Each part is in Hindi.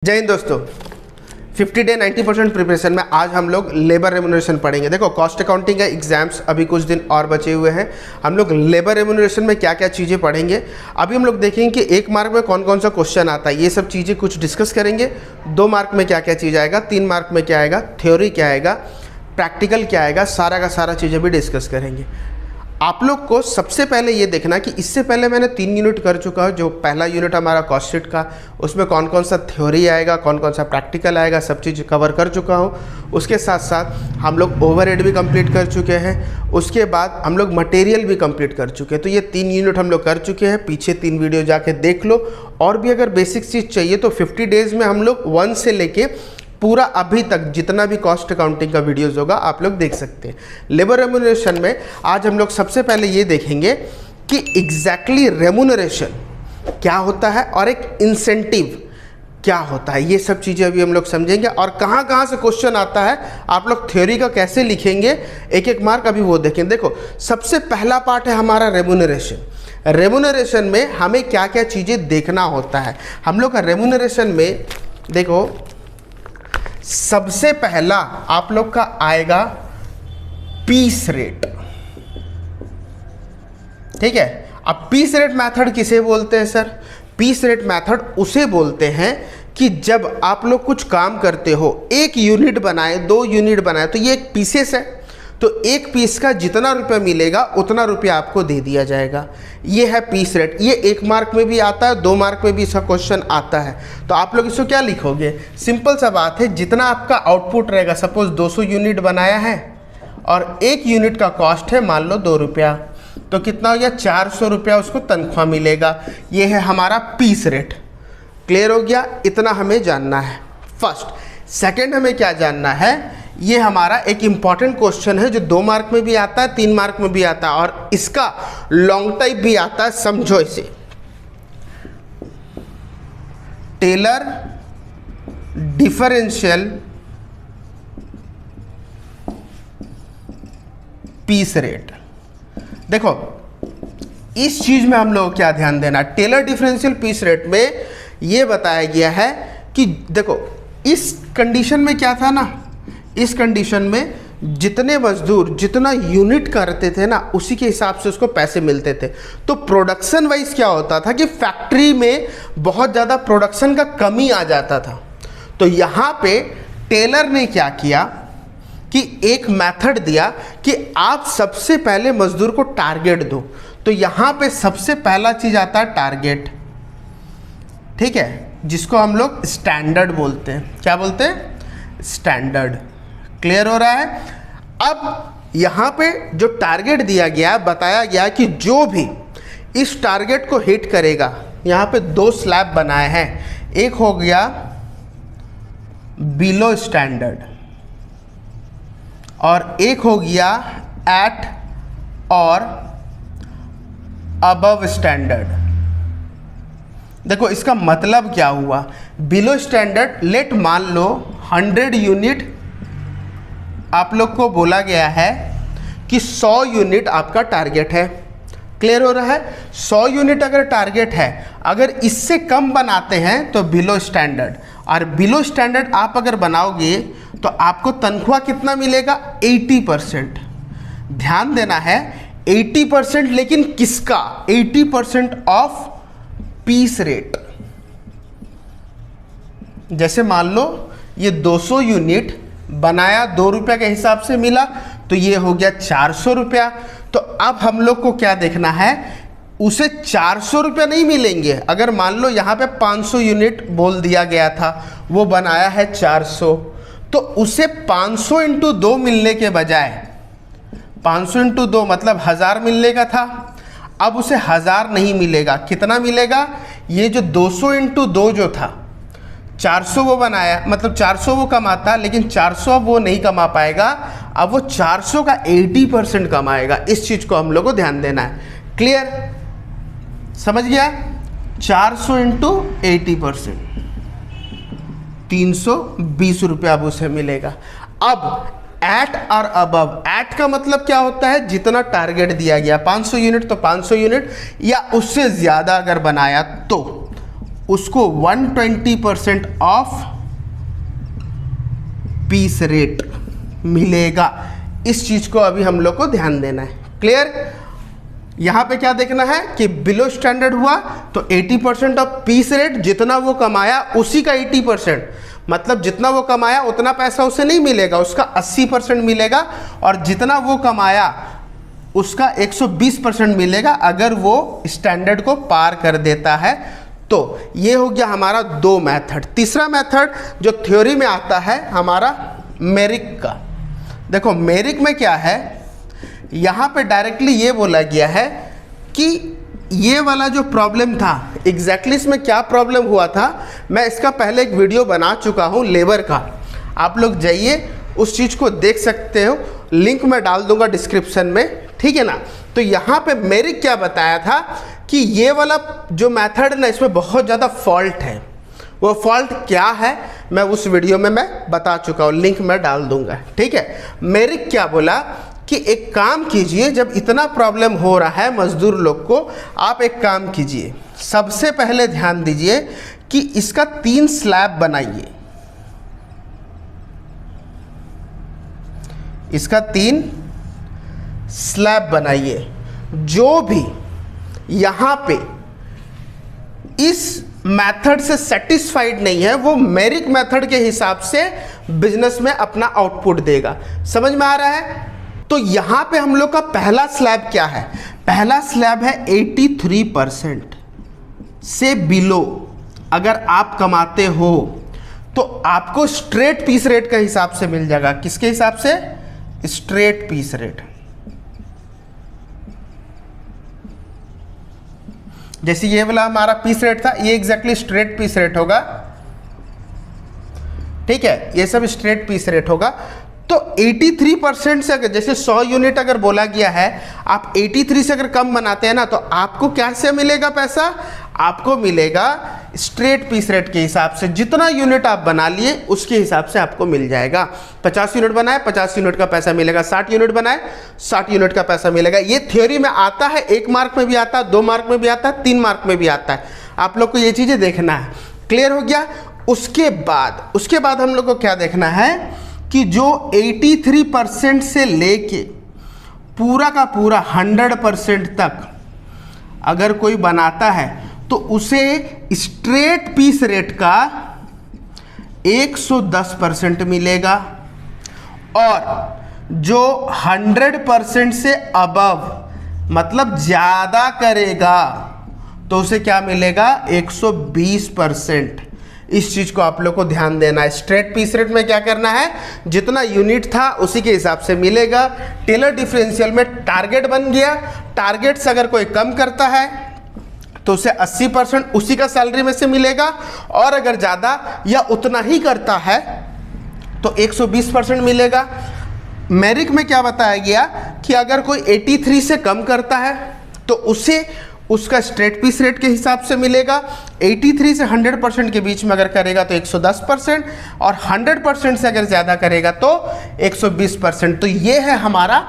जय हिंद दोस्तों। 50 डे 90% प्रिपरेशन में आज हम लोग लेबर रेम्यूनरेशन पढ़ेंगे। देखो कॉस्ट अकाउंटिंग के एग्जाम्स अभी कुछ दिन और बचे हुए हैं। हम लोग लेबर रेम्यूनरेशन में क्या क्या चीज़ें पढ़ेंगे, अभी हम लोग देखेंगे कि 1 मार्क में कौन कौन सा क्वेश्चन आता है, ये सब चीज़ें कुछ डिस्कस करेंगे। 2 मार्क में क्या क्या चीज़ आएगा, 3 मार्क में क्या आएगा, थ्योरी क्या आएगा, प्रैक्टिकल क्या आएगा, सारा का सारा चीज़ें भी डिस्कस करेंगे। आप लोग को सबसे पहले ये देखना कि इससे पहले मैंने 3 यूनिट कर चुका हूँ। जो पहला यूनिट हमारा कॉस्ट शीट का, उसमें कौन कौन सा थ्योरी आएगा, कौन कौन सा प्रैक्टिकल आएगा, सब चीज़ कवर कर चुका हूँ। उसके साथ साथ हम लोग ओवरहेड भी कंप्लीट कर चुके हैं। उसके बाद हम लोग मटेरियल भी कंप्लीट कर चुके हैं। तो ये 3 यूनिट हम लोग कर चुके हैं। पीछे 3 वीडियो जाके देख लो। और भी अगर बेसिक चीज़ चाहिए तो 50 डेज़ में हम लोग 1 से लेके पूरा अभी तक जितना भी कॉस्ट अकाउंटिंग का वीडियोस होगा आप लोग देख सकते हैं। लेबर रेम्यूनरेशन में आज हम लोग सबसे पहले ये देखेंगे कि एग्जैक्टली रेम्यूनरेशन क्या होता है और एक इंसेंटिव क्या होता है। ये सब चीज़ें अभी हम लोग समझेंगे और कहाँ कहाँ से क्वेश्चन आता है, आप लोग थ्योरी का कैसे लिखेंगे, एक मार्क अभी वो देखें। देखो सबसे पहला पार्ट है हमारा रेम्यूनरेशन। रेम्यूनरेशन में हमें क्या क्या चीज़ें देखना होता है। हम लोग का रेम्यूनरेशन में देखो सबसे पहला आप लोग का आएगा पीस रेट। ठीक है, अब पीस रेट मेथड किसे बोलते हैं सर? पीस रेट मेथड उसे बोलते हैं कि जब आप लोग कुछ काम करते हो, 1 यूनिट बनाए, 2 यूनिट बनाए, तो ये एक पीसेस है। तो 1 पीस का जितना रुपया मिलेगा उतना रुपया आपको दे दिया जाएगा। ये है पीस रेट। ये 1 मार्क में भी आता है, 2 मार्क में भी इसका क्वेश्चन आता है। तो आप लोग इसको क्या लिखोगे? सिंपल सा बात है, जितना आपका आउटपुट रहेगा, सपोज 200 यूनिट बनाया है और 1 यूनिट का कॉस्ट है मान लो 2 रुपया, तो कितना हो गया? 400 रुपया उसको तनख्वाह मिलेगा। ये है हमारा पीस रेट। क्लियर हो गया? इतना हमें जानना है फर्स्ट। सेकेंड हमें क्या जानना है, ये हमारा एक इम्पॉर्टेंट क्वेश्चन है जो 2 मार्क में भी आता है, 3 मार्क में भी आता है और इसका लॉन्ग टाइप भी आता है। समझो इसे, टेलर डिफरेंशियल पीस रेट। देखो इस चीज में हम लोग क्या ध्यान देना, टेलर डिफरेंशियल पीस रेट में ये बताया गया है कि देखो इस कंडीशन में क्या था ना, इस कंडीशन में जितने मजदूर जितना यूनिट करते थे ना उसी के हिसाब से उसको पैसे मिलते थे। तो प्रोडक्शन वाइज क्या होता था कि फैक्ट्री में बहुत ज़्यादा प्रोडक्शन का कमी आ जाता था। तो यहाँ पे टेलर ने क्या किया कि एक मेथड दिया कि आप सबसे पहले मजदूर को टारगेट दो। तो यहाँ पे सबसे पहला चीज़ आता है टारगेट। ठीक है, जिसको हम लोग स्टैंडर्ड बोलते हैं। क्या बोलते हैं? स्टैंडर्ड। क्लियर हो रहा है? अब यहाँ पे जो टारगेट दिया गया, बताया गया कि जो भी इस टारगेट को हिट करेगा, यहाँ पे 2 स्लैब बनाए हैं। एक हो गया बिलो स्टैंडर्ड और एक हो गया एट और अबव स्टैंडर्ड। देखो इसका मतलब क्या हुआ, बिलो स्टैंडर्ड लेट मान लो 100 यूनिट आप लोग को बोला गया है कि 100 यूनिट आपका टारगेट है। क्लियर हो रहा है? 100 यूनिट अगर टारगेट है, अगर इससे कम बनाते हैं तो बिलो स्टैंडर्ड, और बिलो स्टैंडर्ड आप अगर बनाओगे तो आपको तनख्वाह कितना मिलेगा? 80%। ध्यान देना है 80%, लेकिन किसका? 80% ऑफ पीस रेट। जैसे मान लो ये 200 यूनिट बनाया, 2 रुपये के हिसाब से मिला, तो ये हो गया 400 रुपया। तो अब हम लोग को क्या देखना है, उसे 400 रुपया नहीं मिलेंगे। अगर मान लो यहाँ पे 500 यूनिट बोल दिया गया था, वो बनाया है 400, तो उसे 500 × 2 मिलने के बजाय 500 × 2 मतलब 1000 मिलने का था, अब उसे 1000 नहीं मिलेगा। कितना मिलेगा? ये जो 200 × 2 जो था, 400 वो बनाया, मतलब 400 वो कमाता, लेकिन 400 अब वो नहीं कमा पाएगा। अब वो 400 का 80% कमाएगा। इस चीज़ को हम लोग को ध्यान देना है। क्लियर? समझ गया? 400 × 80% 320 रुपया अब उसे मिलेगा। अब एट और अबव, एट का मतलब क्या होता है? जितना टारगेट दिया गया 500 यूनिट, तो 500 यूनिट या उससे ज़्यादा अगर बनाया तो उसको 120% ऑफ पीस रेट मिलेगा। इस चीज को अभी हम लोग को ध्यान देना है। क्लियर? यहां पे क्या देखना है कि बिलो स्टैंडर्ड हुआ तो 80% ऑफ पीस रेट, जितना वो कमाया उसी का 80%, मतलब जितना वो कमाया उतना पैसा उसे नहीं मिलेगा, उसका 80% मिलेगा, और जितना वो कमाया उसका 120% मिलेगा अगर वो स्टैंडर्ड को पार कर देता है। तो ये हो गया हमारा दो मेथड। तीसरा मेथड जो थ्योरी में आता है हमारा मेरिक का। देखो मेरिक में क्या है, यहाँ पे डायरेक्टली ये बोला गया है कि ये वाला जो प्रॉब्लम था एग्जैक्टली इसमें क्या प्रॉब्लम हुआ था, मैं इसका पहले एक वीडियो बना चुका हूँ लेबर का, आप लोग जाइए उस चीज़ को देख सकते हो, लिंक मैं डाल दूंगा डिस्क्रिप्शन में, ठीक है ना। तो यहाँ पे मेरिक क्या बताया था कि ये वाला जो मेथड है ना इसमें बहुत ज़्यादा फॉल्ट है। वो फॉल्ट क्या है मैं उस वीडियो में मैं बता चुका हूँ, लिंक मैं डाल दूंगा, ठीक है। मेरिक क्या बोला कि एक काम कीजिए, जब इतना प्रॉब्लम हो रहा है मजदूर लोग को, आप एक काम कीजिए, सबसे पहले ध्यान दीजिए कि इसका 3 स्लैब बनाइए, इसका 3 स्लैब बनाइए। जो भी यहाँ पे इस मेथड से सेटिस्फाइड नहीं है वो मेरिक मेथड के हिसाब से बिजनेस में अपना आउटपुट देगा। समझ में आ रहा है? तो यहाँ पे हम लोग का पहला स्लैब क्या है, पहला स्लैब है 83% से बिलो अगर आप कमाते हो तो आपको स्ट्रेट पीस रेट के हिसाब से मिल जाएगा। किसके हिसाब से? Straight piece rate. जैसे ये वाला हमारा पीस रेट था, ये एग्जैक्टली स्ट्रेट पीस रेट होगा, ठीक है, ये सब स्ट्रेट पीस रेट होगा। तो 83% से अगर जैसे 100 यूनिट अगर बोला गया है, आप 83 से अगर कम बनाते हैं ना तो आपको क्या से मिलेगा पैसा? आपको मिलेगा स्ट्रेट पीस रेट के हिसाब से, जितना यूनिट आप बना लिए उसके हिसाब से आपको मिल जाएगा। 50 यूनिट बनाए 50 यूनिट का पैसा मिलेगा, 60 यूनिट बनाए 60 यूनिट का पैसा मिलेगा। ये थ्योरी में आता है, 1 मार्क में भी आता है, 2 मार्क में भी आता है, 3 मार्क में भी आता है। आप लोग को ये चीज़ें देखना है। क्लियर हो गया? उसके बाद हम लोग को क्या देखना है कि जो 83% से लेके पूरा का पूरा 100% तक अगर कोई बनाता है तो उसे स्ट्रेट पीस रेट का 110% मिलेगा, और जो 100% से अबव मतलब ज़्यादा करेगा तो उसे क्या मिलेगा? 120%। इस चीज़ को आप लोग को ध्यान देना है। स्ट्रेट पीस रेट में क्या करना है, जितना यूनिट था उसी के हिसाब से मिलेगा। टेलर डिफरेंशियल में टारगेट बन गया, टारगेट से अगर कोई कम करता है तो उसे 80% उसी का सैलरी में से मिलेगा, और अगर ज़्यादा या उतना ही करता है तो 120% मिलेगा। मेरिक में क्या बताया गया कि अगर कोई 83 से कम करता है तो उसे उसका स्ट्रेट पीस रेट के हिसाब से मिलेगा। 83 से 100% के बीच में अगर करेगा तो 110%, और 100% से अगर ज़्यादा करेगा तो 120%। तो ये है हमारा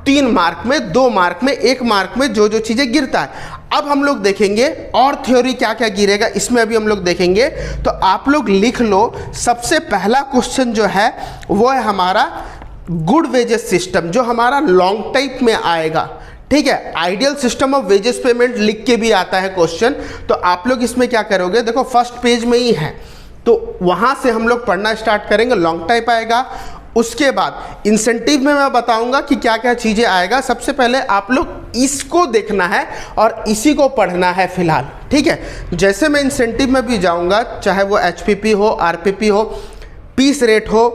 3 मार्क में, 2 मार्क में, 1 मार्क में जो जो चीज़ें गिरता है। अब हम लोग देखेंगे और थ्योरी क्या क्या गिरेगा इसमें अभी हम लोग देखेंगे। तो आप लोग लिख लो, सबसे पहला क्वेश्चन जो है वो है हमारा गुड वेजेस सिस्टम, जो हमारा लॉन्ग टाइप में आएगा, ठीक है। Ideal system of wages payment लिख के भी आता है क्वेश्चन। तो आप लोग इसमें क्या करोगे, देखो फर्स्ट पेज में ही है तो वहां से हम लोग पढ़ना स्टार्ट करेंगे, लॉन्ग टाइप आएगा। उसके बाद इंसेंटिव में मैं बताऊंगा कि क्या क्या चीज़ें आएगा। सबसे पहले आप लोग इसको देखना है और इसी को पढ़ना है फिलहाल, ठीक है। जैसे मैं इंसेंटिव में भी जाऊंगा, चाहे वो HPP हो, RPP हो, पीस रेट हो,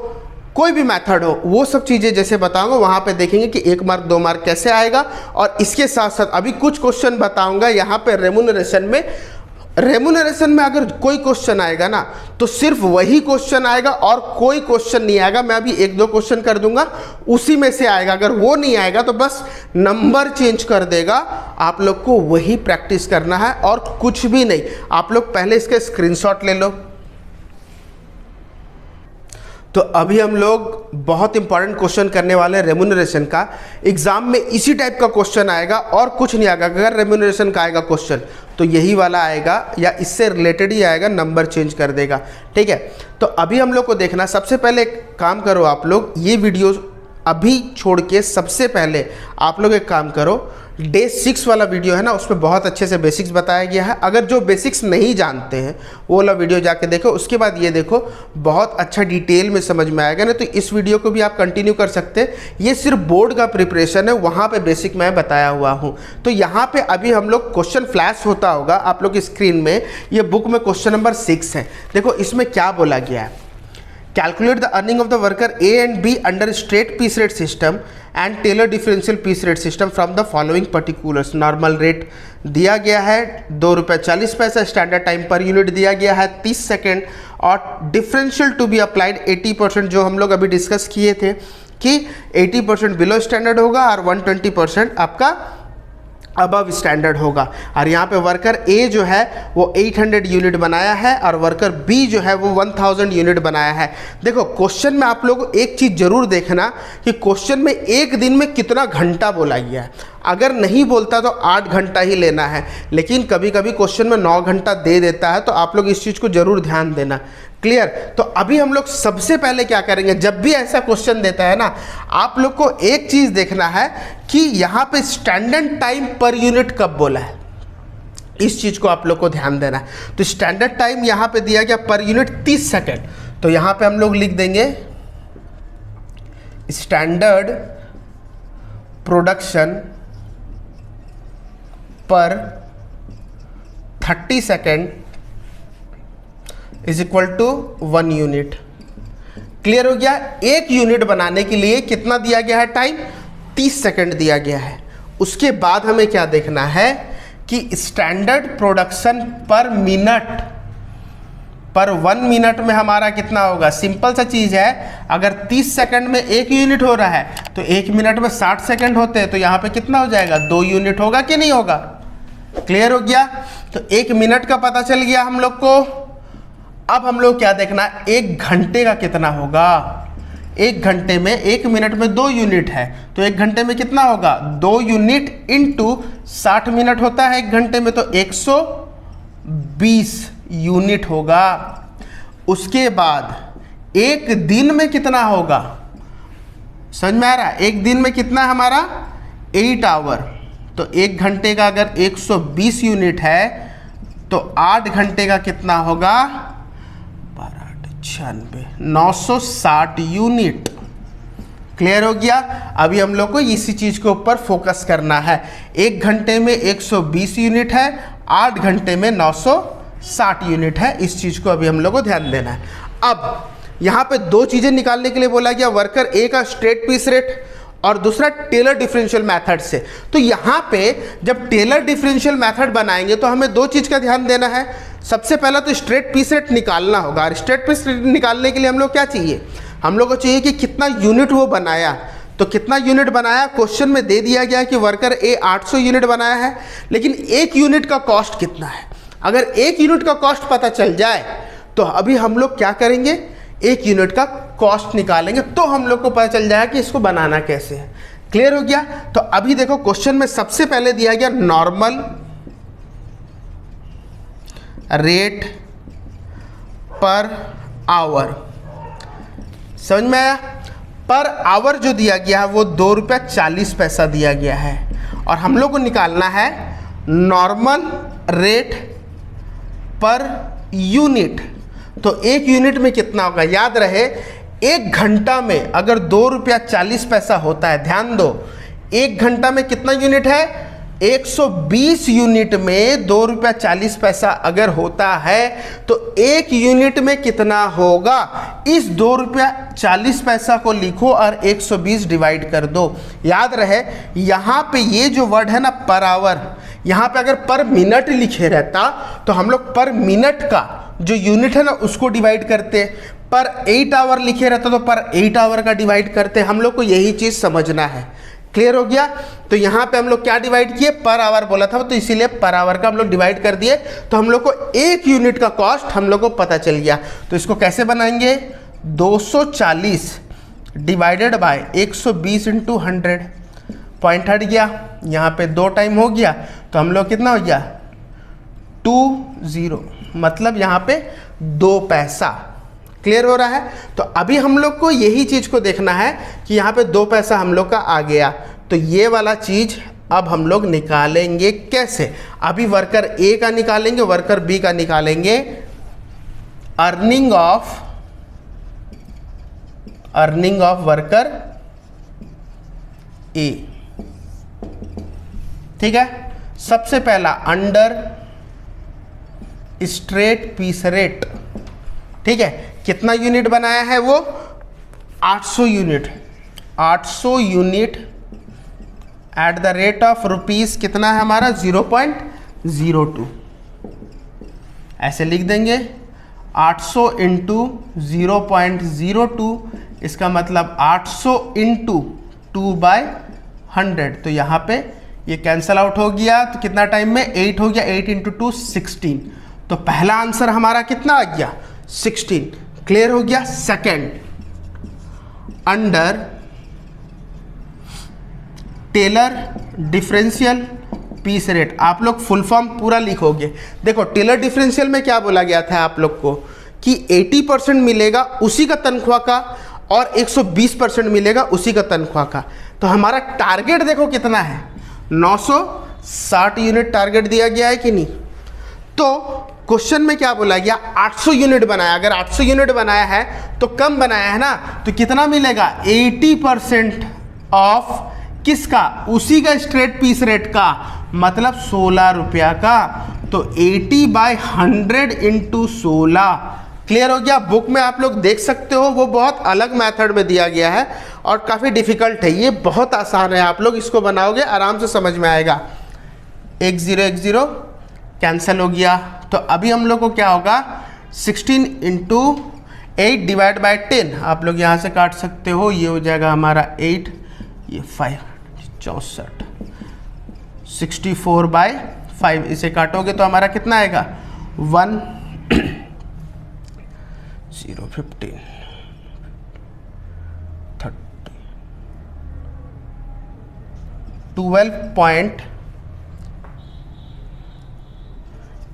कोई भी मेथड हो, वो सब चीज़ें जैसे बताऊंगा वहाँ पे देखेंगे कि 1 मार्क 2 मार्क कैसे आएगा। और इसके साथ साथ अभी कुछ क्वेश्चन बताऊंगा यहाँ पे रेम्यूनरेशन में। रेम्यूनरेशन में अगर कोई क्वेश्चन आएगा ना तो सिर्फ वही क्वेश्चन आएगा और कोई क्वेश्चन नहीं आएगा। मैं अभी 1-2 क्वेश्चन कर दूंगा, उसी में से आएगा। अगर वो नहीं आएगा तो बस नंबर चेंज कर देगा, आप लोग को वही प्रैक्टिस करना है और कुछ भी नहीं। आप लोग पहले इसका स्क्रीनशॉट ले लो। तो अभी हम लोग बहुत इंपॉर्टेंट क्वेश्चन करने वाले हैं रेम्यूनरेशन का। एग्जाम में इसी टाइप का क्वेश्चन आएगा और कुछ नहीं आएगा। अगर रेम्यूनरेशन का आएगा क्वेश्चन तो यही वाला आएगा या इससे रिलेटेड ही आएगा, नंबर चेंज कर देगा। ठीक है, तो अभी हम लोग को देखना, सबसे पहले एक काम करो आप लोग, ये वीडियो अभी छोड़ के सबसे पहले आप लोग एक काम करो, डे 6 वाला वीडियो है ना, उसमें बहुत अच्छे से बेसिक्स बताया गया है। अगर जो बेसिक्स नहीं जानते हैं वो वाला वीडियो जाके देखो, उसके बाद ये देखो, बहुत अच्छा डिटेल में समझ में आएगा ना। तो इस वीडियो को भी आप कंटिन्यू कर सकते हैं। ये सिर्फ बोर्ड का प्रिपरेशन है, वहाँ पे बेसिक मैं बताया हुआ हूँ। तो यहाँ पे अभी हम लोग क्वेश्चन फ्लैश होता होगा आप लोग की स्क्रीन में। ये बुक में क्वेश्चन नंबर 6 है। देखो इसमें क्या बोला गया है, calculate the earning of the worker A and B under straight piece rate system and Taylor differential piece rate system from the following particulars. Normal rate दिया गया है ₹2.40, स्टैंडर्ड टाइम पर यूनिट दिया गया है 30 सेकेंड, और डिफरेंशियल टू बी अप्लाइड 80%, जो हम लोग अभी डिस्कस किए थे कि 80% बिलो स्टैंडर्ड होगा और 120% आपका अबव स्टैंडर्ड होगा। और यहाँ पे वर्कर ए जो है वो 800 यूनिट बनाया है और वर्कर बी जो है वो 1000 यूनिट बनाया है। देखो क्वेश्चन में आप लोग एक चीज़ जरूर देखना कि क्वेश्चन में एक दिन में कितना घंटा बोला गया है। अगर नहीं बोलता तो 8 घंटा ही लेना है, लेकिन कभी कभी क्वेश्चन में 9 घंटा दे देता है, तो आप लोग इस चीज़ को जरूर ध्यान देना। क्लियर? तो अभी हम लोग सबसे पहले क्या करेंगे, जब भी ऐसा क्वेश्चन देता है ना, आप लोग को एक चीज़ देखना है कि यहाँ पे स्टैंडर्ड टाइम पर यूनिट कब बोला है, इस चीज़ को आप लोग को ध्यान देना है। तो स्टैंडर्ड टाइम यहाँ पे दिया गया पर यूनिट 30 सेकेंड, तो यहाँ पे हम लोग लिख देंगे स्टैंडर्ड प्रोडक्शन पर 30 second is equal to 1 unit. Clear हो गया? एक यूनिट बनाने के लिए कितना दिया गया है टाइम, 30 सेकेंड दिया गया है। उसके बाद हमें क्या देखना है कि स्टैंडर्ड प्रोडक्शन पर मिनट, पर 1 मिनट में हमारा कितना होगा। सिंपल सा चीज़ है, अगर 30 सेकेंड में 1 यूनिट हो रहा है तो 1 मिनट में 60 सेकेंड होते हैं, तो यहाँ पे कितना हो जाएगा, 2 यूनिट होगा कि नहीं होगा। क्लियर हो गया? तो 1 मिनट का पता चल गया हम लोग को। अब हम लोग क्या देखना, 1 घंटे का कितना होगा। 1 घंटे में 1 मिनट में 2 यूनिट है, तो 1 घंटे में कितना होगा, 2 यूनिट इंटू 60 मिनट होता है 1 घंटे में, तो 120 यूनिट होगा। उसके बाद 1 दिन में कितना होगा, समझ में आ रहा है? 1 दिन में कितना हमारा 8 आवर, तो 1 घंटे का अगर 120 यूनिट है तो 8 घंटे का कितना होगा, 960 यूनिट। क्लियर हो गया? अभी हम लोग को इसी चीज के ऊपर फोकस करना है। 1 घंटे में 120 यूनिट है, 8 घंटे में 960 यूनिट है। इस चीज को अभी हम लोग को ध्यान देना है। अब यहाँ पे 2 चीजें निकालने के लिए बोला गया, वर्कर ए का स्ट्रेट पीस रेट और दूसरा टेलर डिफरेंशियल मेथड से। तो यहाँ पे जब टेलर डिफरेंशियल मेथड बनाएंगे तो हमें 2 चीज़ का ध्यान देना है। सबसे पहला तो स्ट्रेट पीस रेट निकालना होगा, और स्ट्रेट पीस रेट निकालने के लिए हम लोग क्या चाहिए, हम लोग को चाहिए कि कितना यूनिट वो बनाया। तो कितना यूनिट बनाया, क्वेश्चन में दे दिया गया कि वर्कर ए 800 यूनिट बनाया है, लेकिन 1 यूनिट का कॉस्ट कितना है। अगर 1 यूनिट का कॉस्ट पता चल जाए तो अभी हम लोग क्या करेंगे, 1 यूनिट का कॉस्ट निकालेंगे, तो हम लोग को पता चल जाएगा कि इसको बनाना कैसे है। क्लियर हो गया? तो अभी देखो क्वेश्चन में सबसे पहले दिया गया नॉर्मल रेट पर आवर। समझ में आया? पर आवर जो दिया गया है वो ₹2.40 दिया गया है, और हम लोग को निकालना है नॉर्मल रेट पर यूनिट। तो 1 यूनिट में कितना होगा, याद रहे 1 घंटा में अगर ₹2.40 होता है, ध्यान दो 1 घंटा में कितना यूनिट है, 120 यूनिट में ₹2.40 अगर होता है तो 1 यूनिट में कितना होगा। इस ₹2.40 को लिखो और 120 डिवाइड कर दो। याद रहे यहाँ पे ये जो वर्ड है ना पर आवर, यहाँ पे अगर पर मिनट लिखे रहता तो हम लोग पर मिनट का जो यूनिट है ना उसको डिवाइड करते, पर 8 आवर लिखे रहता तो पर 8 आवर का डिवाइड करते। हम लोग को यही चीज़ समझना है। क्लियर हो गया? तो यहाँ पे हम लोग क्या डिवाइड किए, पर आवर बोला था तो इसीलिए पर आवर का हम लोग डिवाइड कर दिए, तो हम लोग को 1 यूनिट का कॉस्ट हम लोग को पता चल गया। तो इसको कैसे बनाएंगे, 240 डिवाइडेड बाय 120 इंटू 100, पॉइंट हट गया, यहाँ पे 2 टाइम हो गया तो हम लोग कितना हो गया 20, मतलब यहाँ पे 2 पैसा। क्लियर हो रहा है? तो अभी हम लोग को यही चीज़ को देखना है कि यहाँ पे 2 पैसा हम लोग का आ गया, तो ये वाला चीज़ अब हम लोग निकालेंगे कैसे? अभी वर्कर ए का निकालेंगे, वर्कर बी का निकालेंगे। अर्निंग ऑफ वर्कर ए, ठीक है। सबसे पहला अंडर स्ट्रेट पीस रेट, ठीक है। कितना यूनिट बनाया है वो? 800 unit, 800 unit at the rate of rupees कितना है हमारा 0.02, ऐसे लिख देंगे 800 इंटू 0.02, इसका मतलब 800 इंटू 2/100, तो यहाँ पे ये कैंसल आउट हो गया, तो कितना टाइम में 8 हो गया, 8 इंटू 2 16, तो पहला आंसर हमारा कितना आ गया 16। क्लियर हो गया? Second, under Taylor differential piece rate, आप लोग फुल फॉर्म पूरा लिखोगे। देखो टेलर डिफरेंशियल में क्या बोला गया था आप लोग को कि 80% मिलेगा उसी का तनख्वाह का और 120% मिलेगा उसी का तनख्वाह का। तो हमारा टारगेट देखो कितना है, 960 यूनिट टारगेट दिया गया है कि नहीं? तो क्वेश्चन में क्या बोला गया, 800 यूनिट बनाया। अगर 800 यूनिट बनाया है तो कम बनाया है ना, तो कितना मिलेगा 80% ऑफ किसका? उसी का स्ट्रेट पीस रेट का, मतलब 16 रुपया का। तो 80/100 इंटू 16। क्लियर हो गया? बुक में आप लोग देख सकते हो, वो बहुत अलग मेथड में दिया गया है और काफ़ी डिफिकल्ट है, ये बहुत आसान है। आप लोग इसको बनाओगे आराम से समझ में आएगा। 1 0 कैंसिल हो गया, तो अभी हम लोग को क्या होगा 16 इंटू 8 डिवाइड बाई 10, आप लोग यहाँ से काट सकते हो, ये हो जाएगा हमारा 8, ये 5 64, 64/5, इसे काटोगे तो हमारा कितना आएगा 1 0 15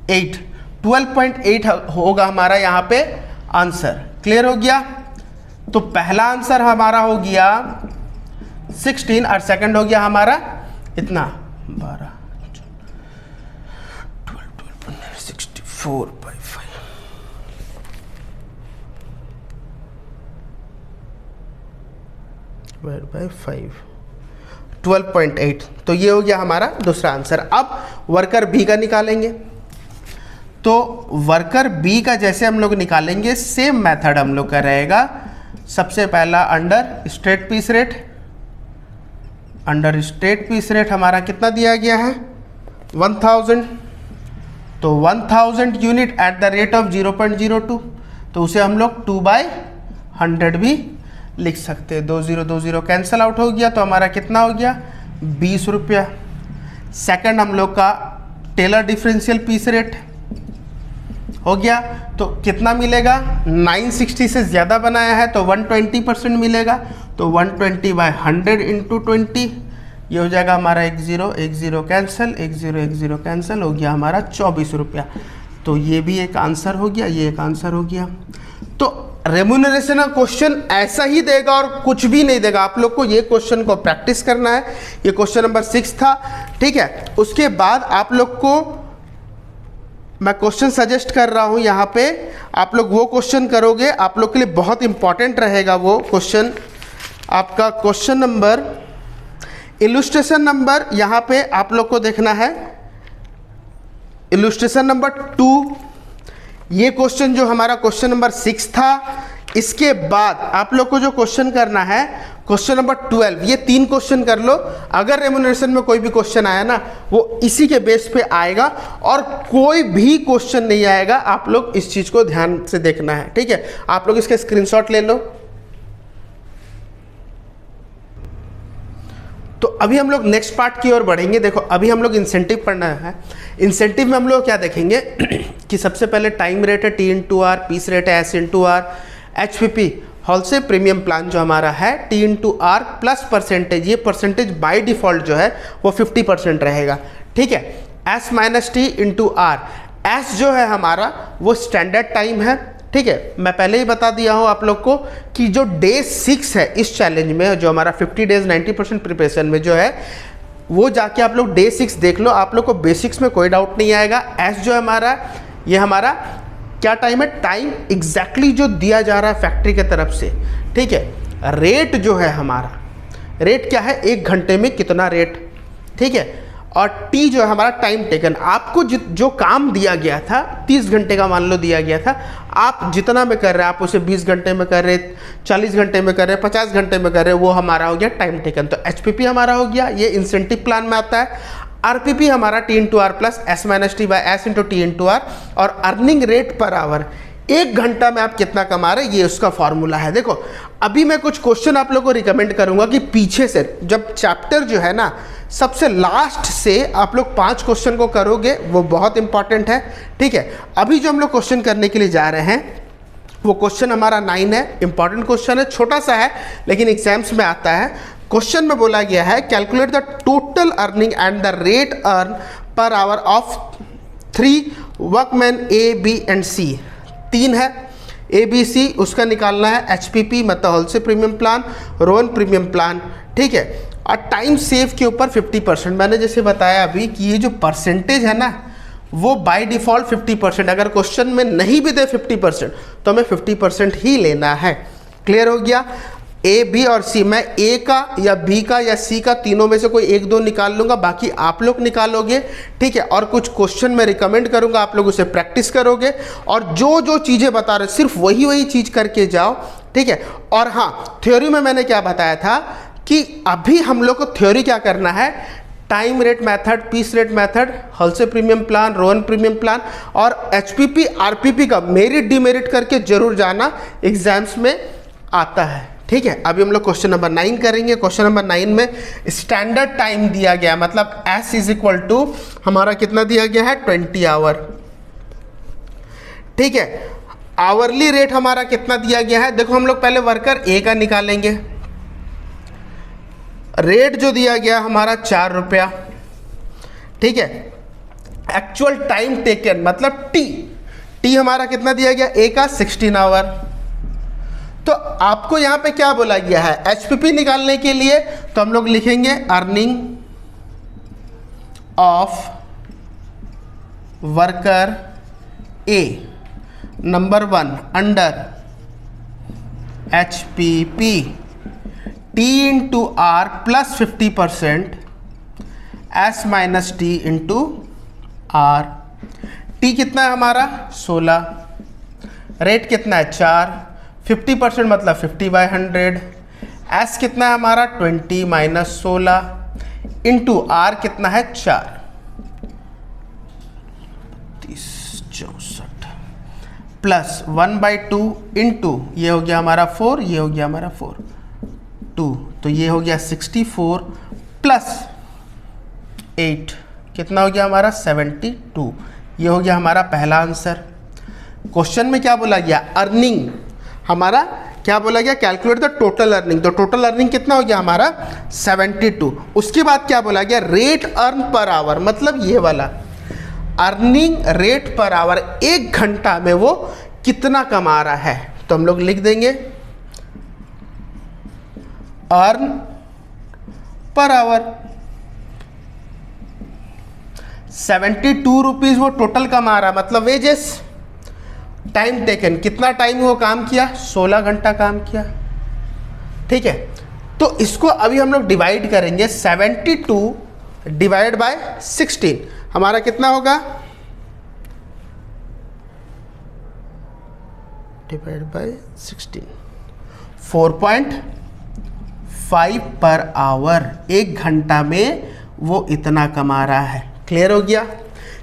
30 12.8 होगा हमारा यहाँ पे आंसर। क्लियर हो गया? तो पहला आंसर हमारा हो गया 16 और सेकंड हो गया हमारा इतना 12 64/5 12.8। तो ये हो गया हमारा दूसरा आंसर। अब वर्कर बी का निकालेंगे। तो वर्कर बी का जैसे हम लोग निकालेंगे सेम मेथड हम लोग का रहेगा। सबसे पहला under straight piece rate, under straight piece rate हमारा कितना दिया गया है 1000, तो 1000 unit at the rate of 0.02, तो उसे हम लोग 2/100 भी लिख सकते हैं। 20 कैंसल आउट हो गया, तो हमारा कितना हो गया 20 रुपया। सेकंड हम लोग का टेलर डिफरेंशियल पीस रेट हो गया, तो कितना मिलेगा 960 से ज़्यादा बनाया है तो 120% मिलेगा, तो 120/100 इंटू 20, ये हो जाएगा हमारा 1 0 कैंसिल, 1 0 कैंसिल, हो गया हमारा 24 रुपया। तो ये भी एक आंसर हो गया, ये एक आंसर हो गया। तो रेम्यूनरेशन का क्वेश्चन ऐसा ही देगा और कुछ भी नहीं देगा। आप लोग को ये क्वेश्चन को प्रैक्टिस करना है। ये क्वेश्चन नंबर 6 था, ठीक है। उसके बाद आप लोग को मैं क्वेश्चन सजेस्ट कर रहा हूँ यहाँ पे, आप लोग वो क्वेश्चन करोगे, आप लोग के लिए बहुत इंपॉर्टेंट रहेगा वो क्वेश्चन। आपका क्वेश्चन नंबर इलुस्ट्रेशन नंबर यहाँ पे आप लोग को देखना है, इलुस्ट्रेशन नंबर 2। ये क्वेश्चन जो हमारा क्वेश्चन नंबर 6 था, इसके बाद आप लोग को जो क्वेश्चन करना है क्वेश्चन नंबर 12, ये 3 क्वेश्चन कर लो। अगर रेम्यूनरेशन में कोई भी क्वेश्चन आया ना, वो इसी के बेस पे आएगा और कोई भी क्वेश्चन नहीं आएगा। आप लोग इस चीज़ को ध्यान से देखना है, ठीक है। आप लोग इसका स्क्रीनशॉट ले लो। तो अभी हम लोग नेक्स्ट पार्ट की ओर बढ़ेंगे। देखो अभी हम लोग इंसेंटिव पढ़ना है। इंसेंटिव में हम लोग क्या देखेंगे कि सबसे पहले टाइम रेट है T/R, पीस रेट है S/R, HPP wholesale premium plan जो हमारा है T into R plus percentage, ये परसेंटेज बाय डिफ़ॉल्ट जो है वो 50% रहेगा, ठीक है। S minus T into R, S जो है हमारा वो स्टैंडर्ड टाइम है, ठीक है। मैं पहले ही बता दिया हूँ आप लोग को कि जो डे 6 है इस चैलेंज में, जो हमारा 50 डेज 90% प्रिपरेशन में जो है, वो जाके आप लोग डे 6 देख लो, आप लोग को बेसिक्स में कोई डाउट नहीं आएगा। S जो है हमारा, ये हमारा क्या टाइम है, टाइम एग्जैक्टली जो दिया जा रहा है फैक्ट्री की तरफ से, ठीक है। रेट जो है हमारा, रेट क्या है, 1 घंटे में कितना रेट, ठीक है। और टी जो है हमारा टाइम टेकन, आपको जो काम दिया गया था 30 घंटे का मान लो दिया गया था, आप जितना में कर रहे हैं, आप उसे 20 घंटे में कर रहे, 40 घंटे में कर रहे, 50 घंटे में कर रहे, वो हमारा हो गया टाइम टेकन। तो HPP हमारा हो गया, ये इंसेंटिव प्लान में आता है। RPP हमारा T into R plus S minus T by S into T into R, और अर्निंग रेट पर आवर, 1 घंटा में आप कितना कमा रहे, ये उसका फॉर्मूला है। देखो अभी मैं कुछ क्वेश्चन आप लोगों को रिकमेंड करूंगा कि पीछे से, जब चैप्टर जो है ना सबसे लास्ट से आप लोग 5 क्वेश्चन को करोगे, वो बहुत इंपॉर्टेंट है, ठीक है। अभी जो हम लोग क्वेश्चन करने के लिए जा रहे हैं वो क्वेश्चन हमारा 9 है, इंपॉर्टेंट क्वेश्चन है, छोटा सा है लेकिन एग्जाम्स में आता है। क्वेश्चन में बोला गया है calculate the total earning and the rate earn per hour of 3 workman A, B and C। 3 है A, B, C, उसका निकालना है HPP मतलब wholesale premium plan, Rowan premium plan, ठीक है। और टाइम सेव के ऊपर 50%, मैंने जैसे बताया अभी कि ये जो परसेंटेज है ना वो बाय डिफ़ॉल्ट 50%, अगर क्वेश्चन में नहीं भी दे 50% तो हमें 50% ही लेना है। क्लियर हो गया। A, B और C, मैं A का या B का या C का तीनों में से कोई 1-2 निकाल लूँगा, बाकी आप लोग निकालोगे, ठीक है। और कुछ क्वेश्चन मैं रिकमेंड करूँगा, आप लोग उसे प्रैक्टिस करोगे, और जो जो चीज़ें बता रहे सिर्फ वही चीज़ करके जाओ, ठीक है। और हाँ, थ्योरी में मैंने क्या बताया था कि अभी हम लोग को थ्योरी क्या करना है, time rate method, piece rate method, wholesale premium plan, Rowan premium plan और HPP RPP का मेरिट डिमेरिट करके जरूर जाना, एग्जाम्स में आता है, ठीक है। अभी हम लोग क्वेश्चन नंबर 9 करेंगे। क्वेश्चन नंबर 9 में स्टैंडर्ड टाइम दिया गया, मतलब S इज इक्वल टू हमारा कितना दिया गया है, 20 आवर, ठीक है। आवरली रेट हमारा कितना दिया गया है, देखो हम लोग पहले वर्कर A का निकालेंगे। रेट जो दिया गया हमारा 4 रुपया, ठीक है। एक्चुअल टाइम टेकन मतलब टी हमारा कितना दिया गया, A का 16 आवर। तो आपको यहां पे क्या बोला गया है, HPP निकालने के लिए तो हम लोग लिखेंगे earning of worker A number 1 under HPP T into R plus 50% S minus T into R. T कितना है हमारा 16, रेट कितना है 4, 50% मतलब 50/100, S कितना है हमारा 20 माइनस 16 इंटू आर कितना है 4, 34 प्लस 1/2 इंटू ये हो गया हमारा 4, ये हो गया हमारा 4 2, तो ये हो गया 64 प्लस 8 कितना हो गया हमारा 72। ये हो गया हमारा पहला आंसर। क्वेश्चन में क्या बोला गया, अर्निंग हमारा क्या बोला गया, कैलकुलेट द टोटल अर्निंग, तो टोटल अर्निंग कितना हो गया हमारा 72। उसके बाद क्या बोला गया, रेट अर्न पर आवर, मतलब ये वाला अर्निंग रेट पर आवर, 1 घंटा में वो कितना कमा रहा है। तो हम लोग लिख देंगे अर्न पर आवर 72 रुपीज वो टोटल कमा रहा, मतलब वेजेस। टाइम टेकन कितना टाइम वो काम किया, 16 घंटा काम किया, ठीक है। तो इसको अभी हम लोग डिवाइड करेंगे, 72 डिवाइड बाय 16 हमारा कितना होगा, डिवाइड बाय 16 4.5 पर आवर, 1 घंटा में वो इतना कमा रहा है। क्लियर हो गया।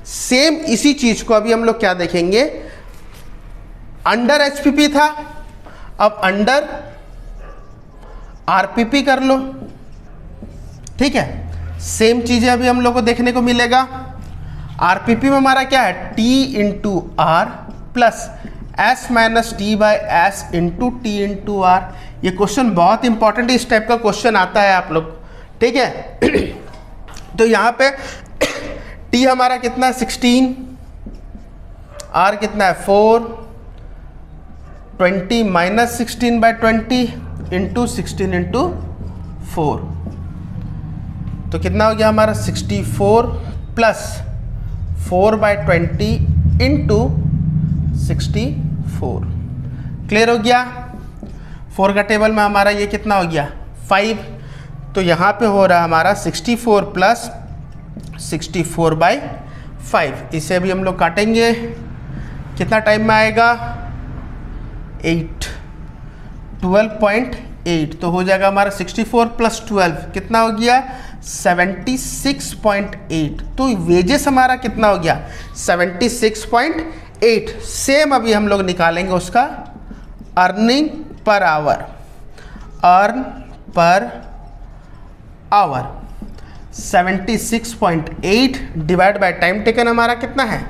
सेम इसी चीज को अभी हम लोग क्या देखेंगे, अंडर HPP था, अब अंडर RPP कर लो, ठीक है। सेम चीजें अभी हम लोग को देखने को मिलेगा। RPP में हमारा क्या है, T into R plus S minus T by S into T into R. ये क्वेश्चन बहुत इंपॉर्टेंट, इस टाइप का क्वेश्चन आता है आप लोग, ठीक है। तो यहाँ पे टी हमारा कितना है 16, आर कितना है 4, 20 माइनस 16 बाई 20 इंटू 16 इंटू 4, तो कितना हो गया हमारा 64 प्लस 4 बाई 20 इंटू 64। क्लियर हो गया। 4 का टेबल में हमारा ये कितना हो गया 5, तो यहाँ पे हो रहा है हमारा 64 प्लस 64 बाई 5। इसे अभी हम लोग काटेंगे, कितना टाइम में आएगा 8, 12.8, तो हो जाएगा हमारा 64 प्लस 12 कितना हो गया 76.8। तो वेजेस हमारा कितना हो गया 76.8। सेम अभी हम लोग निकालेंगे उसका earning per hour, earn per hour 76.8 divide by time taken हमारा कितना है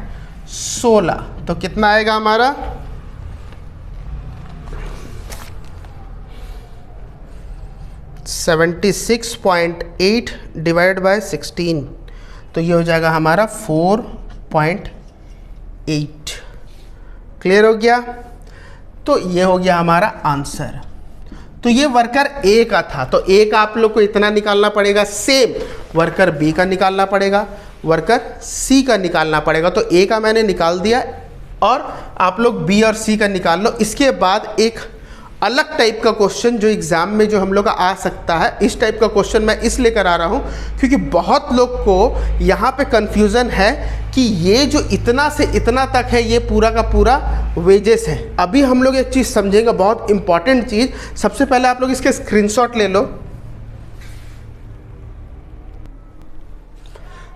16, तो कितना आएगा हमारा 76.8 डिवाइड बाय 16, तो ये हो जाएगा हमारा 4.8। क्लियर हो गया। तो ये हो गया हमारा आंसर। तो ये वर्कर ए का था, तो ए का आप लोग को इतना निकालना पड़ेगा, सेम वर्कर बी का निकालना पड़ेगा, वर्कर सी का निकालना पड़ेगा। तो ए का मैंने निकाल दिया और आप लोग बी और सी का निकाल लो। इसके बाद एक अलग टाइप का क्वेश्चन जो एग्ज़ाम में जो हम लोग का आ सकता है, इस टाइप का क्वेश्चन मैं इसलिए करा रहा हूँ क्योंकि बहुत लोग को यहाँ पे कंफ्यूजन है कि ये जो इतना से इतना तक है ये पूरा का पूरा वेजेस है। अभी हम लोग एक चीज़ समझेंगे, बहुत इंपॉर्टेंट चीज़। सबसे पहले आप लोग इसके स्क्रीनशॉट ले लो।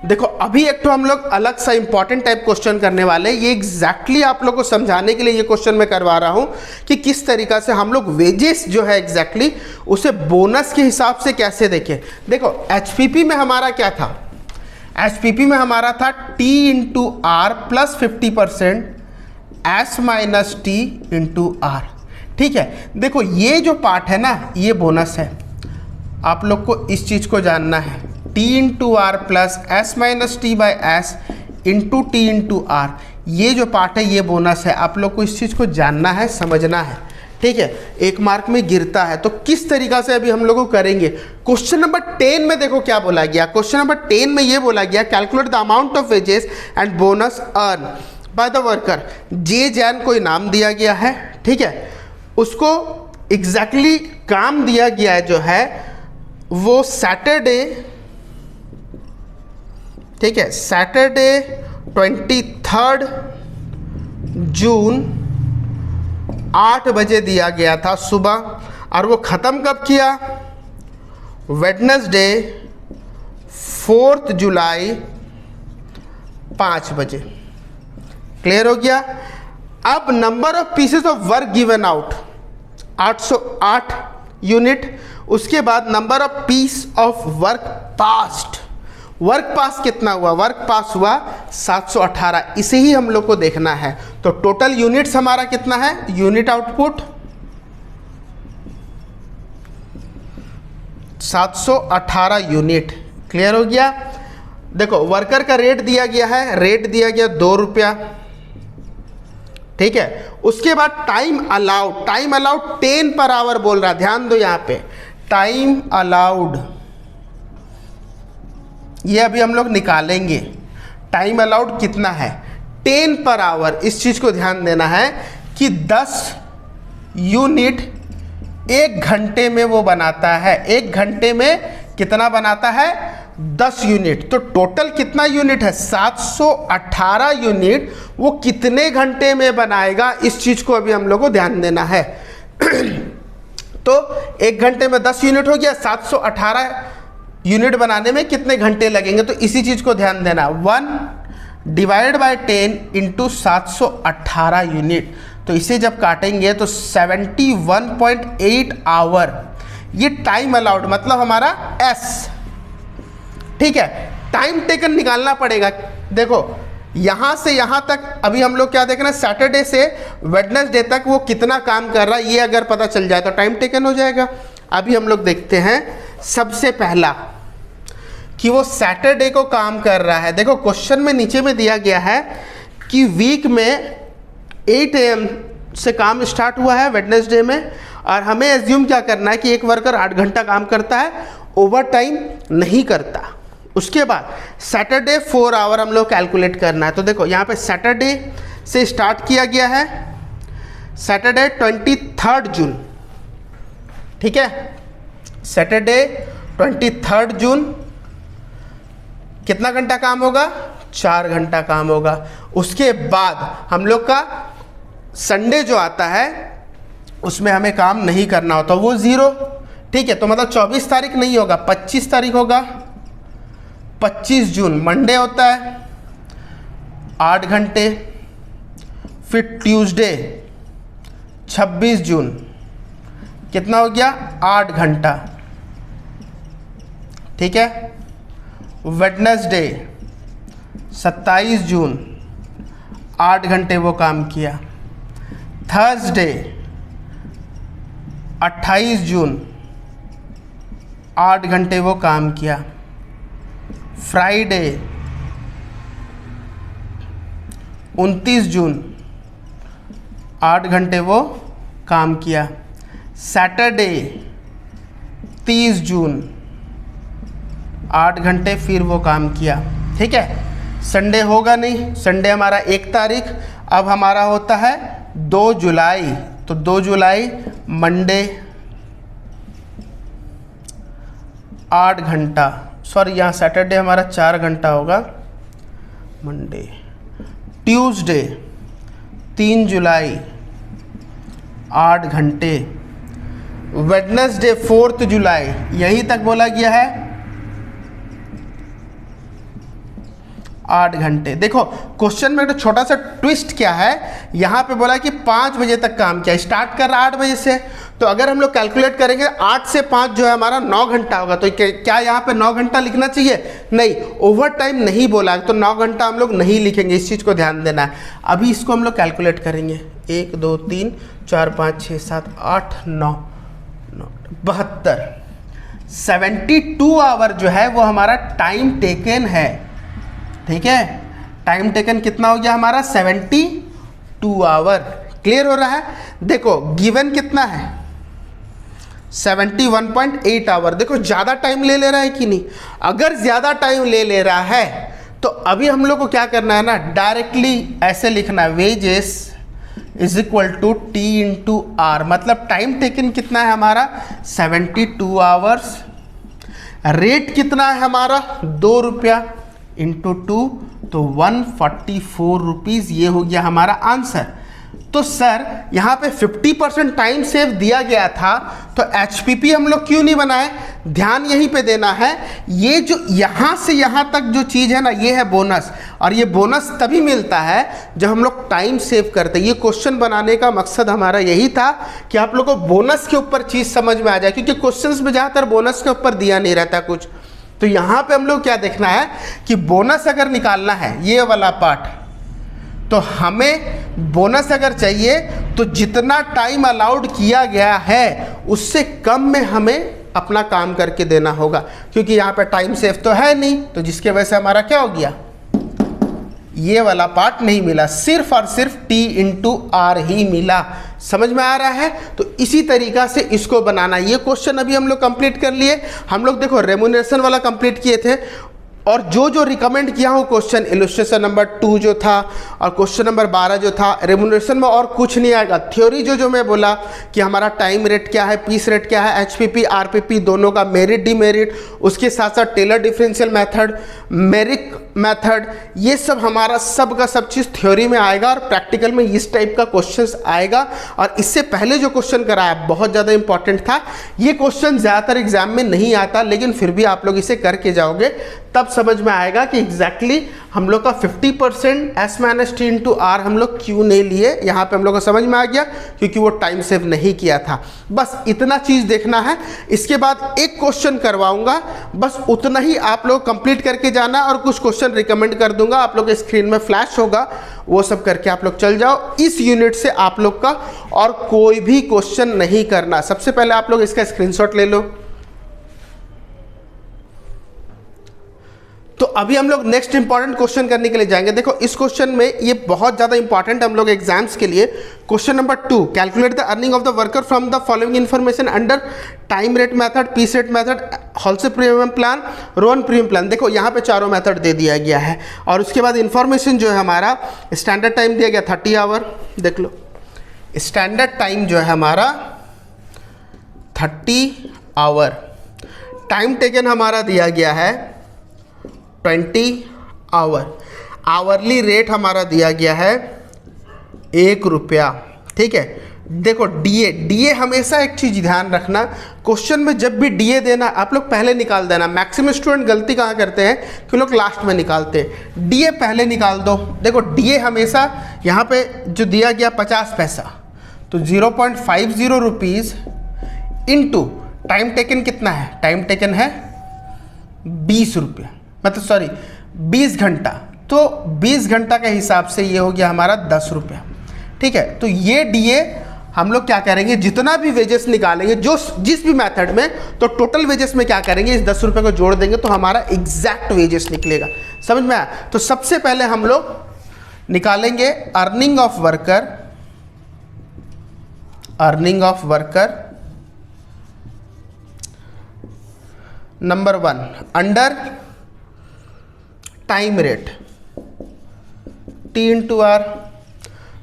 देखो अभी एक तो हम लोग अलग सा इंपॉर्टेंट टाइप क्वेश्चन करने वाले हैं। ये एग्जैक्टली आप लोग को समझाने के लिए ये क्वेश्चन मैं करवा रहा हूं कि किस तरीका से हम लोग वेजेस जो है एग्जैक्टली उसे बोनस के हिसाब से कैसे देखें। देखो एचपीपी में हमारा क्या था, एचपीपी में हमारा था T into R plus 50% S minus T into R. ठीक है, देखो ये जो पार्ट है ना ये बोनस है, आप लोग को इस चीज़ को जानना है। T into R plus S minus T by S into T into R, ये जो पार्ट है ये बोनस है। आप लोग को इस चीज़ को जानना है, समझना है। ठीक है, 1 मार्क में गिरता है। तो किस तरीका से अभी हम लोग को करेंगे। क्वेश्चन नंबर 10 में देखो क्या बोला गया। क्वेश्चन नंबर 10 में ये बोला गया calculate the amount of wages and bonus earn by the worker. J Jain कोई नाम दिया गया है, ठीक है, उसको एग्जैक्टली काम दिया गया है जो है वो सैटरडे, ठीक है, सैटरडे 23 जून 8 बजे दिया गया था सुबह, और वो ख़त्म कब किया वेडनेसडे 4 जुलाई 5 बजे। क्लियर हो गया। अब number of pieces of work given out 808 unit. उसके बाद number of piece of work past, work pass कितना हुआ, वर्क पास हुआ 718। इसे ही हम लोग को देखना है। तो टोटल यूनिट्स हमारा कितना है, यूनिट आउटपुट 718 यूनिट। क्लियर हो गया। देखो वर्कर का रेट दिया गया है, रेट दिया गया 2 रुपया, ठीक है। उसके बाद time allowed, time allowed 10 per hour बोल रहा है, ध्यान दो यहाँ पे टाइम अलाउड, ये अभी हम लोग निकालेंगे। टाइम अलाउड कितना है 10 पर आवर। इस चीज़ को ध्यान देना है कि 10 यूनिट 1 घंटे में वो बनाता है। 1 घंटे में कितना बनाता है 10 यूनिट। तो टोटल कितना यूनिट है 718 यूनिट। वो कितने घंटे में बनाएगा इस चीज़ को अभी हम लोग को ध्यान देना है। तो 1 घंटे में 10 यूनिट हो गया, 718 यूनिट बनाने में कितने घंटे लगेंगे, तो इसी चीज़ को ध्यान देना। 1 डिवाइड बाय 10 इंटू 718 यूनिट। तो इसे जब काटेंगे तो 71.8 आवर। ये टाइम अलाउड मतलब हमारा S, ठीक है। टाइम टेकन निकालना पड़ेगा। देखो यहाँ से यहाँ तक अभी हम लोग क्या देख रहे हैं, सैटरडे से वेडनेसडे तक वो कितना काम कर रहा है ये अगर पता चल जाए तो टाइम टेकन हो जाएगा। अभी हम लोग देखते हैं सबसे पहला कि वो सैटरडे को काम कर रहा है। देखो क्वेश्चन में नीचे में दिया गया है कि वीक में 8 AM से काम स्टार्ट हुआ है वेडनेसडे में, और हमें एज्यूम क्या करना है कि एक वर्कर 8 घंटा काम करता है, ओवर टाइम नहीं करता। उसके बाद सैटरडे 4 आवर हम लोग कैलकुलेट करना है। तो देखो यहाँ पे सैटरडे से स्टार्ट किया गया है, सैटरडे 23 जून, ठीक है, सैटरडे 23 जून कितना घंटा काम होगा, 4 घंटा काम होगा। उसके बाद हम लोग का संडे जो आता है उसमें हमें काम नहीं करना होता, वो 0, ठीक है। तो मतलब 24 तारीख नहीं होगा, 25 तारीख होगा। 25 जून मंडे होता है, 8 घंटे। फिर ट्यूसडे 26 जून कितना हो गया, 8 घंटा, ठीक है। वेडनेसडे 27 जून 8 घंटे वो काम किया। थर्सडे 28 जून 8 घंटे वो काम किया। फ्राइडे 29 जून 8 घंटे वो काम किया। सैटरडे 30 जून 8 घंटे फिर वो काम किया, ठीक है। संडे होगा नहीं, संडे हमारा 1 तारीख। अब हमारा होता है 2 जुलाई, तो 2 जुलाई मंडे 8 घंटा, सॉरी यहाँ सैटरडे हमारा 4 घंटा होगा, मंडे। ट्यूसडे 3 जुलाई 8 घंटे। वेडनेसडे 4 जुलाई, यहीं तक बोला गया है 8 घंटे। देखो क्वेश्चन में एक छोटा सा ट्विस्ट क्या है, यहाँ पे बोला कि 5 बजे तक काम किया, स्टार्ट कर रहा 8 बजे से, तो अगर हम लोग कैलकुलेट करेंगे 8 से 5 जो है हमारा 9 घंटा होगा। तो क्या यहाँ पे 9 घंटा लिखना चाहिए? नहीं, ओवर टाइम नहीं बोला, तो 9 घंटा हम लोग नहीं लिखेंगे, इस चीज़ को ध्यान देना है। अभी इसको हम लोग कैलकुलेट करेंगे, 1 2 3 4 5 6 7 8 9 72, 72 आवर जो है वो हमारा टाइम टेकन है, ठीक है। टाइम टेकन कितना हो गया हमारा, 72 आवर। क्लियर हो रहा है? देखो गिवन कितना है, 71.8 आवर। देखो ज़्यादा टाइम ले रहा है कि नहीं? अगर ज़्यादा टाइम ले रहा है तो अभी हम लोग को क्या करना है ना, डायरेक्टली ऐसे लिखना है, wages is equal to T into R. मतलब टाइम टेकन कितना है हमारा, 72 आवर्स। रेट कितना है हमारा, 2 रुपया इंटू 2, तो 144 रुपीज़। ये हो गया हमारा आंसर। तो सर यहाँ पे 50% टाइम सेव दिया गया था, तो HPP हम लोग क्यों नहीं बनाए? ध्यान यहीं पे देना है, ये जो यहाँ से यहाँ तक जो चीज़ है ना, ये है बोनस, और ये बोनस तभी मिलता है जब हम लोग टाइम सेव करते हैं। ये क्वेश्चन बनाने का मकसद हमारा यही था कि आप लोग को बोनस के ऊपर चीज़ समझ में आ जाए, क्योंकि क्वेश्चंस में ज़्यादातर बोनस के ऊपर दिया नहीं रहता कुछ। तो यहाँ पे हम लोग क्या देखना है कि बोनस अगर निकालना है, ये वाला पार्ट, तो हमें बोनस अगर चाहिए तो जितना टाइम अलाउड किया गया है उससे कम में हमें अपना काम करके देना होगा, क्योंकि यहाँ पे टाइम सेव तो है नहीं, तो जिसके वजह से हमारा क्या हो गया, ये वाला पार्ट नहीं मिला, सिर्फ और सिर्फ टी इंटू आर ही मिला। समझ में आ रहा है? तो इसी तरीका से इसको बनाना। ये क्वेश्चन अभी हम लोग कंप्लीट कर लिए। हम लोग देखो रेम्यूनरेशन वाला कंप्लीट किए थे, और जो जो रिकमेंड किया हूँ क्वेश्चन, इलस्ट्रेशन नंबर 2 जो था और क्वेश्चन नंबर 12 जो था, रेम्यूनरेशन में और कुछ नहीं आएगा। थ्योरी जो मैं बोला कि हमारा टाइम रेट क्या है, पीस रेट क्या है, HPP RPP दोनों का मेरिट डिमेरिट, उसके साथ साथ टेलर डिफरेंशियल मेथड, मेरिक मेथड, ये सब हमारा सब का सब चीज़ थ्योरी में आएगा, और प्रैक्टिकल में इस टाइप का क्वेश्चन आएगा। और इससे पहले जो क्वेश्चन कराया बहुत ज़्यादा इंपॉर्टेंट था। ये क्वेश्चन ज़्यादातर एग्जाम में नहीं आता, लेकिन फिर भी आप लोग इसे करके जाओगे तब समझ में आएगा कि एग्जैक्टली हम लोग का 50% S minus T into R हम लोग क्यों नहीं लिए, यहाँ पे हम लोग को समझ में आ गया, क्योंकि वो टाइम सेव नहीं किया था। बस इतना चीज़ देखना है। इसके बाद एक क्वेश्चन करवाऊंगा, बस उतना ही आप लोग कंप्लीट करके जाना, और कुछ क्वेश्चन रिकमेंड कर दूंगा, आप लोग के स्क्रीन में फ्लैश होगा, वो सब करके आप लोग चल जाओ। इस यूनिट से आप लोग का और कोई भी क्वेश्चन नहीं करना। सबसे पहले आप लोग इसका स्क्रीनशॉट ले लो। तो अभी हम लोग नेक्स्ट इंपॉर्टेंट क्वेश्चन करने के लिए जाएंगे। देखो इस क्वेश्चन में ये बहुत ज़्यादा इंपॉर्टेंट हम लोग एग्जाम्स के लिए। Question number 2, calculate the earning of the worker from the following information under time rate method, piece rate method, wholesale premium plan, Rowan premium plan. देखो यहाँ पे चारों मेथड दे दिया गया है, और उसके बाद इन्फॉर्मेशन जो है हमारा स्टैंडर्ड टाइम दिया गया 30 आवर। देख लो स्टैंडर्ड टाइम जो है हमारा 30 आवर, टाइम टेकन हमारा दिया गया है 20 आवर, आवरली रेट हमारा दिया गया है 1 रुपया। ठीक है, देखो डीए हमेशा एक चीज़ ध्यान रखना, क्वेश्चन में जब भी डीए देना आप लोग पहले निकाल देना। मैक्सिमम स्टूडेंट गलती कहाँ करते हैं कि लोग लास्ट में निकालते हैं, डीए पहले निकाल दो। देखो डीए हमेशा यहाँ पे जो दिया गया 50 पैसा, तो 0.50 रुपीज़ इंटू टाइम टेकन कितना है, टाइम टेकन है 20 रुपया, मतलब सॉरी 20 घंटा, तो 20 घंटा के हिसाब से ये हो गया हमारा 10 रुपया। ठीक है, तो ये डीए हम लोग क्या करेंगे, जितना भी वेजेस निकालेंगे जो जिस भी मेथड में, तो टोटल वेजेस में क्या करेंगे, इस 10 रुपये को जोड़ देंगे तो हमारा एग्जैक्ट वेजेस निकलेगा। समझ में आया? तो सबसे पहले हम लोग निकालेंगे earning of worker, earning of worker number 1 under time rate T into R.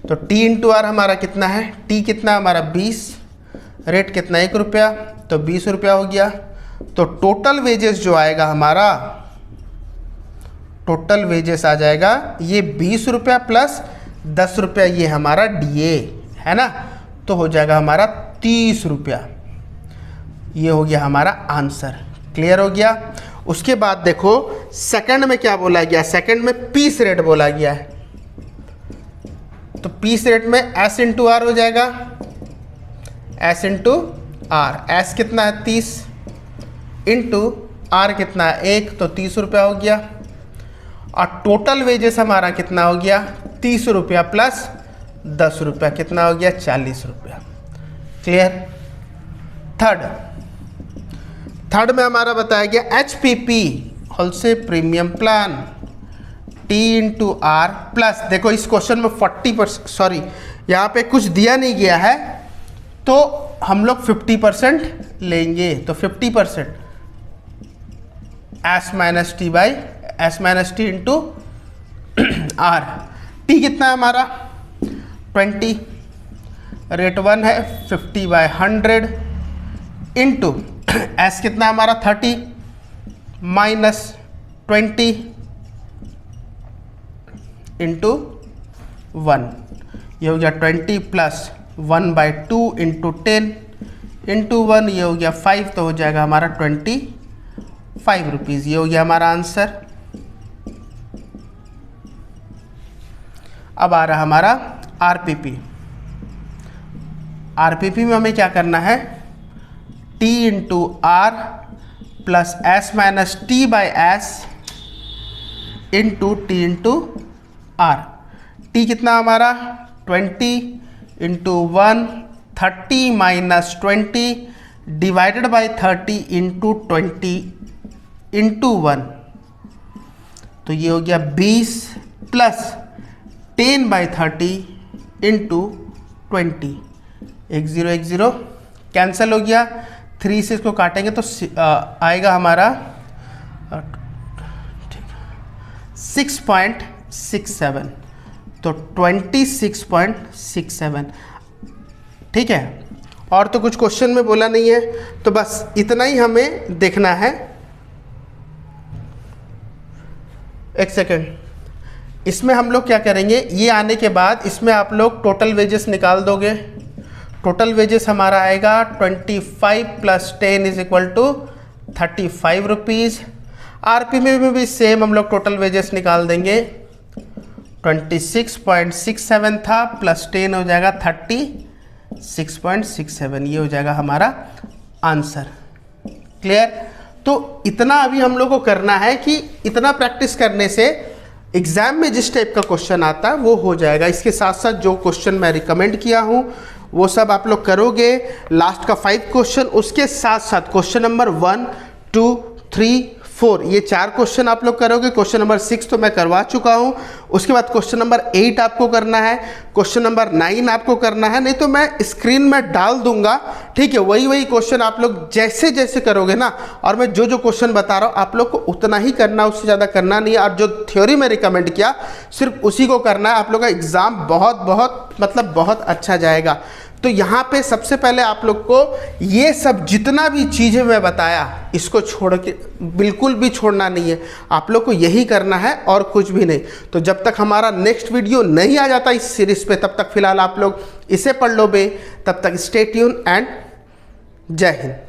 तो टी इंटू आर हमारा कितना है, टी कितना हमारा 20, रेट कितना 1 रुपया, तो 20 रुपया हो गया। तो टोटल वेजेस जो आएगा हमारा, टोटल वेजेस आ जाएगा ये 20 रुपया प्लस 10 रुपया, ये हमारा डीए है ना, तो हो जाएगा हमारा 30 रुपया। ये हो गया हमारा आंसर। क्लियर हो गया? उसके बाद देखो सेकंड में क्या बोला गया, सेकंड में पीस रेट बोला गया है, तो पीस रेट में एस इंटू आर हो जाएगा, एस इंटू आर, एस कितना है 30 इंटू आर कितना है 1, तो 30 रुपया हो गया। और टोटल वेजेस हमारा कितना हो गया 30 रुपया प्लस 10 रुपया, कितना हो गया 40 रुपया। क्लियर? थर्ड में हमारा बताया गया HPP wholesale premium plan T into R plus, देखो इस क्वेश्चन में 40%, सॉरी यहाँ पे कुछ दिया नहीं गया है, तो हम लोग 50% लेंगे, तो 50% S minus T by S minus T into R. T कितना है हमारा 20, रेट 1 है 50/100 इंटू एस कितना हमारा 30 माइनस 20 इंटू 1, ये हो गया 20 प्लस 1/2 इंटू 10 इंटू 1, ये हो गया 5, तो हो जाएगा हमारा 25 रुपीज़। ये हो गया हमारा आंसर। अब आ रहा हमारा आरपीपी। आरपीपी में हमें क्या करना है, T into R plus S minus T by S into T into R. T कितना हमारा 20 into 1, 30 minus 20 divided by 30 into 20 into 1, तो ये हो गया 20 प्लस 10/30 इंटू 20, 1 0 कैंसिल हो गया। 3 से इसको काटेंगे तो आएगा हमारा 6.67, तो 26.67। ठीक है, और तो कुछ क्वेश्चन में बोला नहीं है, तो बस इतना ही हमें देखना है। एक सेकेंड, इसमें हम लोग क्या करेंगे, ये आने के बाद इसमें आप लोग टोटल वेजेस निकाल दोगे। टोटल वेजेस हमारा आएगा 25 plus 10 is equal to 35 rupees. RP में भी सेम हम लोग टोटल वेजेस निकाल देंगे। 26.67 था प्लस 10 हो जाएगा 36.67, ये हो जाएगा हमारा आंसर। क्लियर? तो इतना अभी हम लोग को करना है कि इतना प्रैक्टिस करने से एग्जाम में जिस टाइप का क्वेश्चन आता है वो हो जाएगा। इसके साथ साथ जो क्वेश्चन मैं रिकमेंड किया हूँ वो सब आप लोग करोगे। लास्ट का 5 क्वेश्चन, उसके साथ साथ क्वेश्चन नंबर 1, 2, 3, 4 ये 4 क्वेश्चन आप लोग करोगे। क्वेश्चन नंबर 6 तो मैं करवा चुका हूँ। उसके बाद क्वेश्चन नंबर 8 आपको करना है, क्वेश्चन नंबर 9 आपको करना है, नहीं तो मैं स्क्रीन में डाल दूंगा। ठीक है, वही क्वेश्चन आप लोग जैसे जैसे करोगे ना, और मैं जो जो क्वेश्चन बता रहा हूँ आप लोग को उतना ही करना, उससे ज़्यादा करना नहीं है। और जो थ्योरी में रिकमेंड किया सिर्फ उसी को करना है। आप लोग का एग्ज़ाम बहुत अच्छा जाएगा। तो यहाँ पे सबसे पहले आप लोग को ये सब जितना भी चीज़ें मैं बताया इसको छोड़ के बिल्कुल भी छोड़ना नहीं है। आप लोग को यही करना है और कुछ भी नहीं। तो जब तक हमारा नेक्स्ट वीडियो नहीं आ जाता इस सीरीज़ पे, तब तक फिलहाल आप लोग इसे पढ़ लो बे। तब तक स्टे ट्यून एंड जय हिंद।